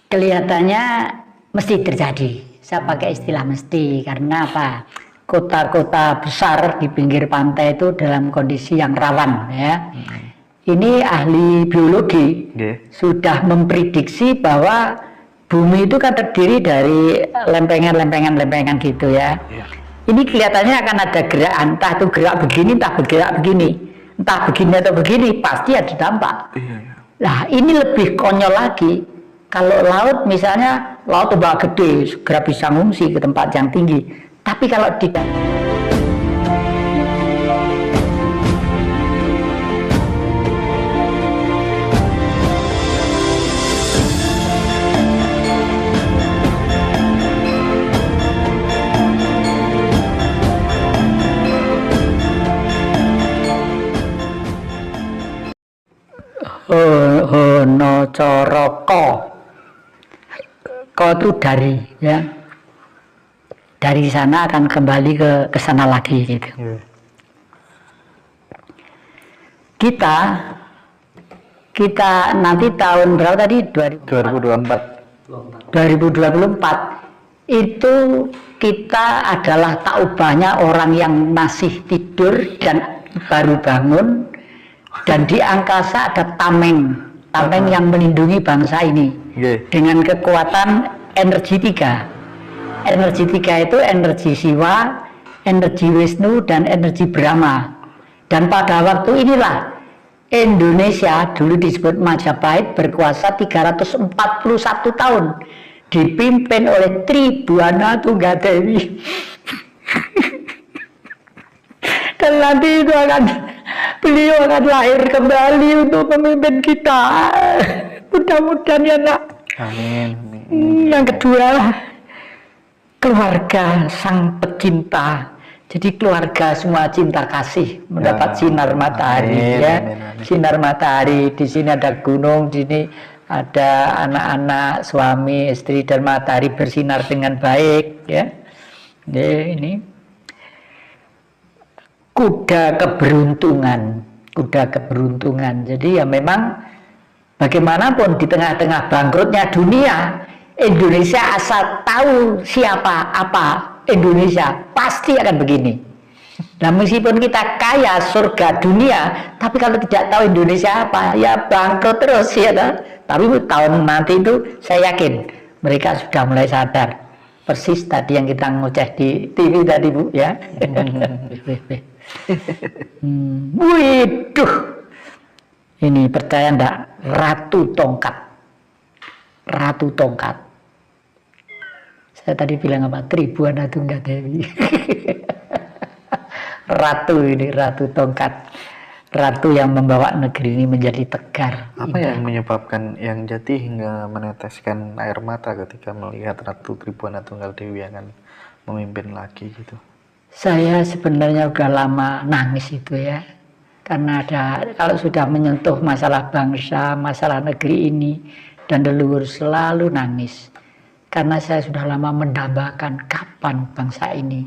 Kelihatannya mesti terjadi. Saya pakai istilah mesti karena apa? Kota-kota besar di pinggir pantai itu dalam kondisi yang rawan ya. Ini ahli biologi sudah memprediksi bahwa bumi itu kan terdiri dari lempengan gitu ya. Ini kelihatannya akan ada gerak, entah itu gerak begini, entah bergerak begini, entah begini atau begini, pasti ada dampak. Nah ini lebih konyol lagi. Kalau laut misalnya, laut ombak gede, segera bisa ngungsi ke tempat yang tinggi. Tapi kalau tidak, hono coroko, ko itu dari ya, dari sana akan kembali ke sana lagi gitu. Kita nanti tahun berapa tadi? 2024 itu kita adalah tak ubahnya orang yang masih tidur dan baru bangun, dan di angkasa ada tameng yang melindungi bangsa ini dengan kekuatan energi 3. Energi 3 itu energi Siwa, energi Wisnu, dan energi Brahma. Dan pada waktu inilah Indonesia, dulu disebut Majapahit, berkuasa 341 tahun, dipimpin oleh Tribuana Tunggadewi. Dan nanti itu beliau akan lahir kembali untuk memimpin kita. Mudah-mudahan ya nak. Amin. Yang kedua, keluarga sang pecinta. Jadi keluarga semua cinta kasih mendapat sinar matahari ya. Sinar matahari, di sini ada gunung, di sini ada anak-anak, suami, istri, dan matahari bersinar dengan baik ya. Ini kuda keberuntungan. Jadi ya memang bagaimanapun di tengah-tengah bangkrutnya dunia, Indonesia asal tahu siapa apa Indonesia pasti akan begini. Nah meskipun kita kaya surga dunia, tapi kalau tidak tahu Indonesia apa, ya bangkrut terus ya. Tapi tahun nanti itu saya yakin mereka sudah mulai sadar. Persis tadi yang kita ngoceh di TV tadi Bu ya. Widuh, ini percaya enggak, Ratu Tongkat. Saya tadi bilang apa? Tribuana Tunggadewi. Ratu Tongkat, ratu yang membawa negeri ini menjadi tegar. Apa yang menyebabkan yang Jati hingga meneteskan air mata ketika melihat Ratu Tribuana Tunggadewi akan memimpin lagi gitu? Saya sebenarnya udah lama nangis itu ya, karena kalau sudah menyentuh masalah bangsa, masalah negeri ini dan leluhur selalu nangis, karena saya sudah lama mendambakan kapan bangsa ini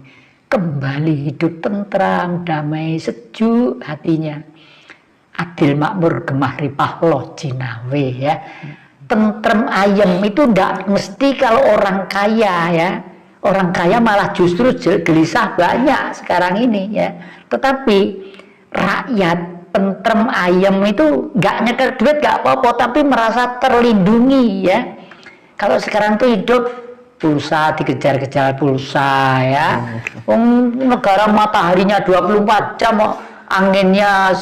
kembali hidup tentram, damai, sejuk hatinya, adil makmur gemah ripah loh jinawe ya. Tentrem ayem itu ndak mesti kalau orang kaya ya. Orang kaya malah justru gelisah banyak sekarang ini ya. Tetapi rakyat tentrem ayem itu nggak nyeker duit nggak apa-apa, tapi merasa terlindungi ya. Kalau sekarang tuh hidup pulsa, dikejar-kejar pulsa ya. Negara mataharinya 24 jam, anginnya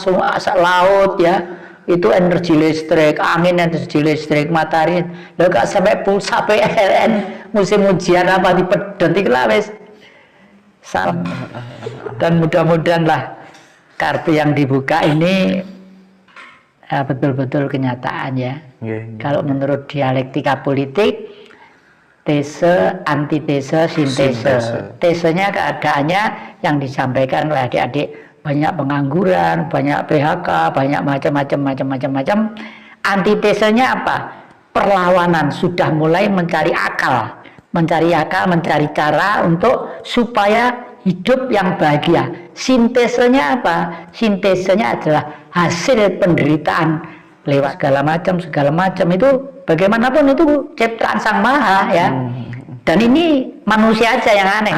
laut ya. Itu energi listrik, angin energi listrik, matahari. Lo gak sampai pulsa PLN musim ujian apa dipedontik lah wes. Dan mudah-mudahan lah kartu yang dibuka ini betul-betul kenyataan ya. Kalau menurut dialektika politik, tese, antitese, sintese. Tesenya keadaannya yang disampaikan oleh adik-adik, banyak pengangguran, banyak PHK, banyak macam-macam. Antitesenya apa? Perlawanan, sudah mulai mencari akal, mencari cara untuk supaya hidup yang bahagia. Sintesenya apa? Sintesenya adalah hasil penderitaan lewat segala macam itu Bagaimanapun itu ciptaan Sang Maha ya. Dan ini manusia aja yang aneh.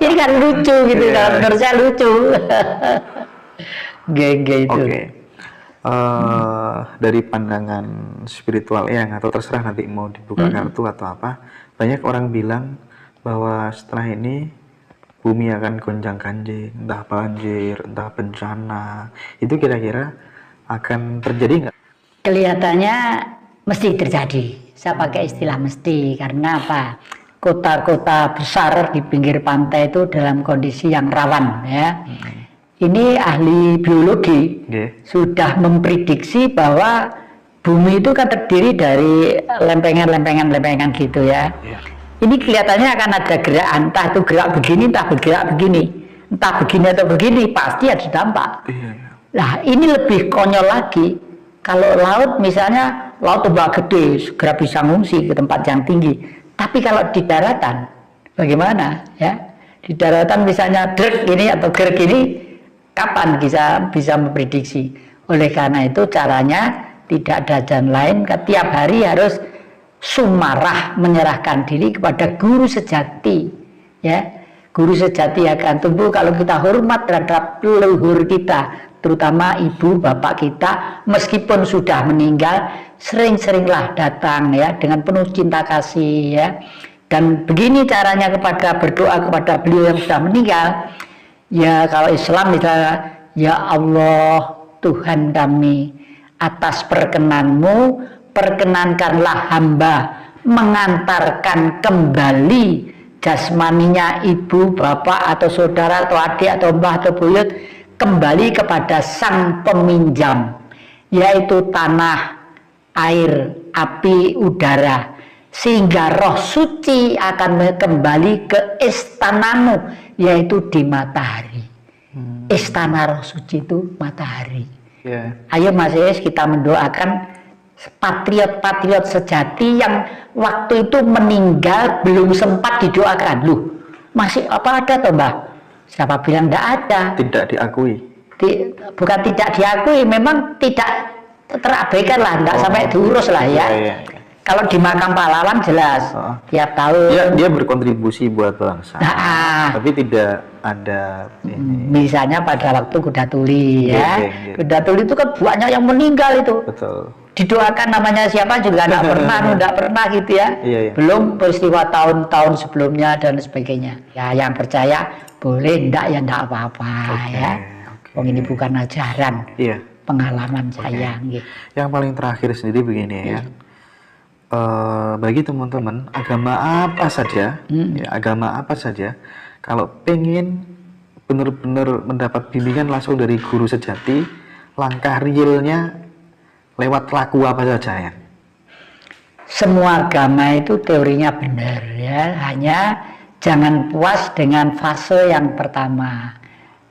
ini kan lucu gitu, kalau menurut saya lucu. Gitu. Oke. Dari pandangan spiritual yang atau terserah nanti mau dibuka kartu atau apa, banyak orang bilang bahwa setelah ini bumi akan gonjang-ganjing, entah banjir, entah bencana. Itu kira-kira akan terjadi nggak? Kelihatannya mesti terjadi. Saya pakai istilah mesti karena apa? Kota-kota besar di pinggir pantai itu dalam kondisi yang rawan ya. Ini ahli biologi sudah memprediksi bahwa bumi itu kan terdiri dari lempengan gitu ya. Ini kelihatannya akan ada gerak, entah itu gerak begini, entah bergerak begini, entah begini atau begini, pasti ada dampak. Nah ini lebih konyol lagi. Kalau laut misalnya, laut ombak gede, segera bisa ngungsi ke tempat yang tinggi. Tapi kalau di daratan, bagaimana? Ya, di daratan misalnya drek gini atau gerek gini, kapan bisa memprediksi? Oleh karena itu caranya tidak ada jalan lain, tiap hari harus sumarah menyerahkan diri kepada guru sejati. Ya, guru sejati akan tumbuh kalau kita hormat terhadap leluhur kita, terutama ibu bapak kita, meskipun sudah meninggal, sering-seringlah datang ya dengan penuh cinta kasih ya. Dan begini caranya berdoa kepada beliau yang sudah meninggal. Ya kalau Islam misalnya, ya Allah Tuhan kami, atas perkenanmu perkenankanlah hamba mengantarkan kembali jasmaninya ibu, bapak atau saudara atau adik atau mbah atau buyut kembali kepada sang peminjam, yaitu tanah, air, api, udara, sehingga roh suci akan kembali ke istanamu, yaitu di matahari. Istana roh suci itu matahari. Ayo Mas Yes, kita mendoakan patriot-patriot sejati yang waktu itu meninggal belum sempat didoakan. Loh, masih apa ada toh Mbah? Siapa bilang tidak ada? Tidak diakui. Bukan tidak diakui, memang tidak terabaikan lah, tidak sampai diurus lah ya. Kalau di makam pahlawan jelas tiap tahun. Ya, dia berkontribusi buat bangsa. Tapi tidak ada ini. Misalnya pada waktu Kuda Tuli ya. Kuda Tuli itu kan banyak yang meninggal itu. Betul. Didoakan namanya siapa juga tidak pernah gitu ya. Belum peristiwa tahun-tahun sebelumnya dan sebagainya. Ya yang percaya boleh, enggak ya enggak apa-apa ya. Ini bukan ajaran. Pengalaman saya. Yang paling terakhir sendiri begini ya. Bagi teman-teman agama apa saja, agama apa saja, kalau pengen benar-benar mendapat bimbingan langsung dari guru sejati, langkah realnya lewat laku apa saja ya? Semua agama itu teorinya benar ya, hanya jangan puas dengan fase yang pertama.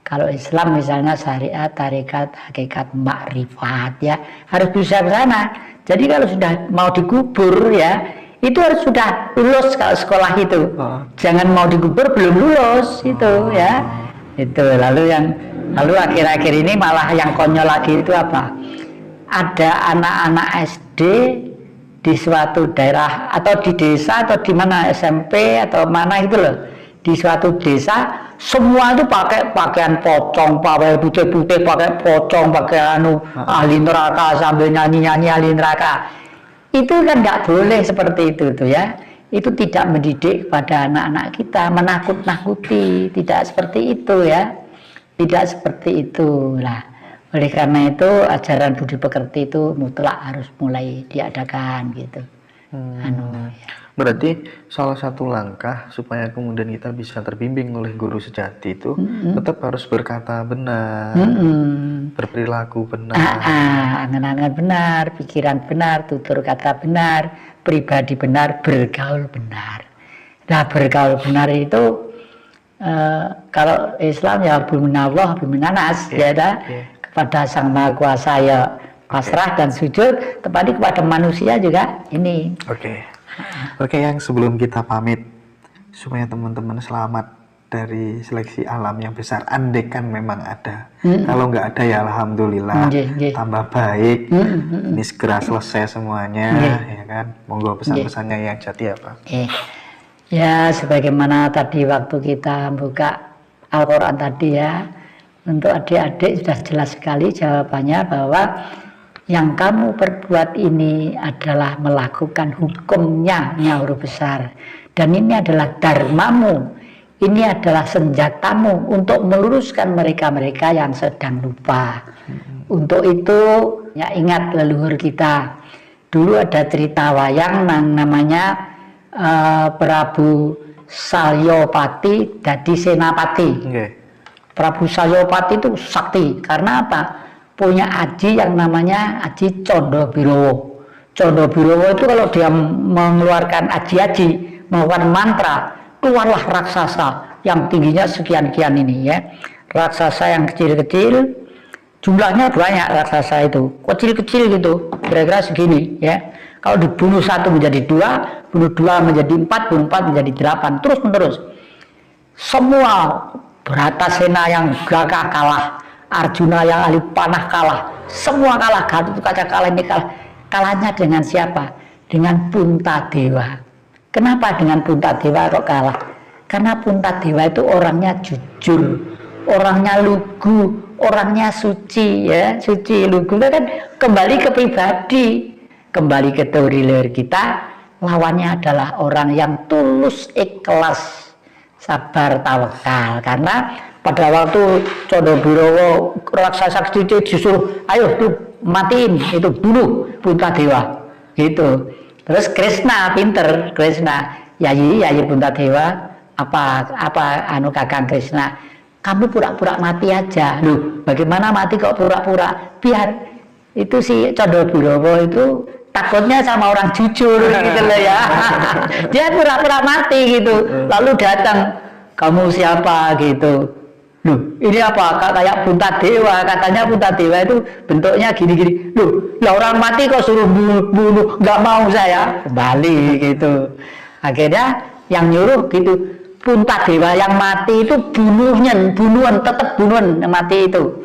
Kalau Islam misalnya syariat, tarekat, hakikat, makrifat ya, harus bisa ke sana. Jadi kalau sudah mau dikubur ya, itu harus sudah lulus kalau sekolah itu. Jangan mau dikubur belum lulus itu ya. Itu lalu akhir-akhir ini malah yang konyol lagi itu apa? Ada anak-anak SD di suatu daerah atau di desa atau di mana SMP atau mana itu loh, di suatu desa semua itu pakai pakaian pocong, pakai putih-putih, pakai pocong, pakai ahli neraka sambil nyanyi-nyanyi ahli neraka. Itu kan nggak boleh seperti itu tuh ya. Itu tidak mendidik kepada anak-anak kita, menakut-nakuti, tidak seperti itu ya. Tidak seperti itu lah. Oleh karena itu ajaran budi pekerti itu mutlak harus mulai diadakan gitu. Berarti salah satu langkah supaya kemudian kita bisa terbimbing oleh guru sejati itu tetap harus berkata benar, berperilaku benar, angan-angan benar, pikiran benar, tutur kata benar, pribadi benar, bergaul benar. Nah bergaul benar itu kalau Islam ya biminallah biminanas ya kepada Sang Maha Kuasa ya pasrah dan sujud, tepatnya kepada manusia juga ini. Oke, yang sebelum kita pamit supaya teman-teman selamat dari seleksi alam yang besar, andekan memang ada. Kalau nggak ada ya alhamdulillah, tambah baik. Ini segera selesai semuanya, ya kan. Monggo pesan-pesannya yang Jati apa? Ya, sebagaimana tadi waktu kita buka Al-Quran tadi ya, untuk adik-adik sudah jelas sekali jawabannya bahwa yang kamu perbuat ini adalah melakukan hukumnya Yang besar, dan ini adalah dharmamu. Ini adalah senjatamu untuk meluruskan mereka-mereka yang sedang lupa. Untuk itu, ya ingat leluhur kita. Dulu ada cerita wayang namanya Prabu Salyopati jadi Senapati. Prabu Salyopati itu sakti. Karena apa? Punya aji yang namanya Aji Condobirowo. Condobirowo itu kalau dia mengeluarkan aji-aji, mengeluarkan mantra, keluarlah raksasa yang tingginya sekian-kian ini ya. Raksasa yang kecil-kecil, jumlahnya banyak raksasa itu, kecil-kecil gitu, kira-kira segini ya. Kalau dibunuh satu menjadi dua, bunuh dua menjadi empat, bunuh empat menjadi delapan, terus menerus. Semua Bratasena yang gagah kalah, Arjuna yang ahli panah kalah, semua kalah. Gatot Kaca kalah, ini kalah. Kalahnya dengan siapa? Dengan Puntadewa. Kenapa dengan Puntadewa kok kalah? Karena Puntadewa itu orangnya jujur, orangnya lugu, orangnya suci ya, suci lugu itu kan kembali ke pribadi, kembali ke teori leher kita. Lawannya adalah orang yang tulus, ikhlas, sabar, tawakal. Karena pada waktu Condobirowo raksasa kecil disuruh, ayo tuh matiin, itu bunuh Puntadewa gitu. Terus Krishna pinter, Krishna Yayi Puntadewa, apa Kakang Krishna, kamu pura-pura mati aja. Loh, bagaimana mati kok pura-pura? Biar itu si Condobirowo itu takutnya sama orang jujur gitu loh ya. Dia pura-pura mati gitu. Lalu datang, kamu siapa gitu. Loh, ini apa? Kayak Puntadewa, katanya Puntadewa itu bentuknya gini-gini. Loh, lah orang mati kok suruh bunuh, nggak mau saya. Kembali gitu. Akhirnya yang nyuruh gitu, Puntadewa yang mati itu bunuhan, tetap bunuhan yang mati itu.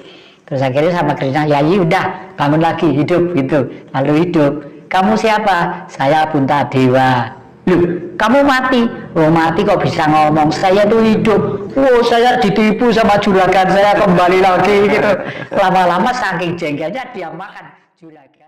Terus akhirnya sama Krishna, Yayi udah bangun lagi, hidup gitu. Lalu hidup. Kamu siapa? Saya Puntadewa. Loh, kamu mati? Oh, mati kok bisa ngomong? Saya tuh hidup. Oh, saya ditipu sama juragan, saya kembali lagi gitu. Lama-lama saking jengkelnya dia makan juragan.